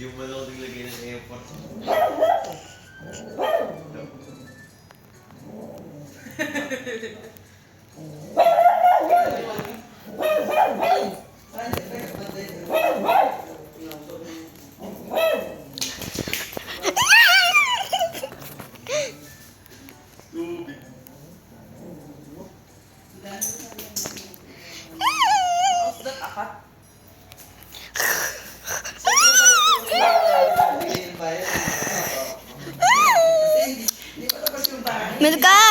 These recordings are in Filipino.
Yung malawag naglagay ng effort. Milka!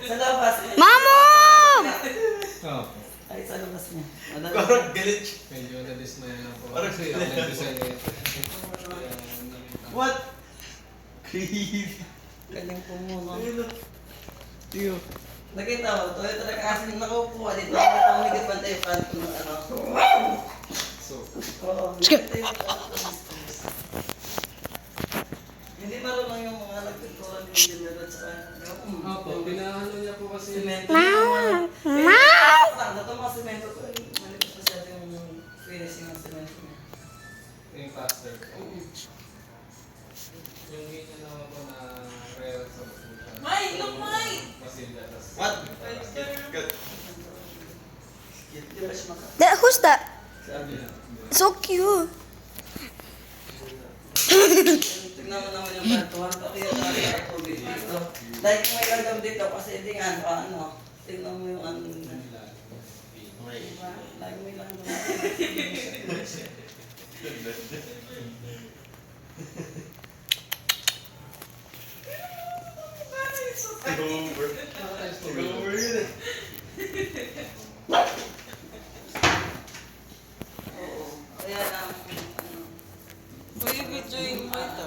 Sa labas. Mamo! Ay, sa labas niya. Parang galit siya. Medyo na-dismay lang po. Parang Kasi ako nag-design eh. What? Crazy. Galing po muna. Tiyo. Nakita mo, ito talaga kasi nakaupo dito. Nakita mo higit pantay yung kanto ng ano. So, Oo, nakita yung hindi marunong yung mga nagtuturan yung engineer at saka Opo, pinaano niya po kasi semento. Mom! Ito mga semento ko. Malipas masyado yung finishing ng semento niya. yung plaster. Yung ganyan naman po na rail sa pusa. May! Look, May! Masilya, tas... What? Di ba siya maka... Who's that? Sabi na. So cute. Tignan mo naman yung kantuhan. Kaya tayo ang tubig dito. Dahil kung may lagam dito kasi hindi nga ano. Tignan mo yung ano. Diba? Lagi may lagam. Over. Over yun eh. Oo. Kaya lang, ano. Uy, videoin mo ito.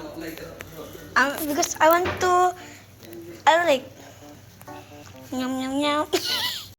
Because I want to, I like, yum yum yum.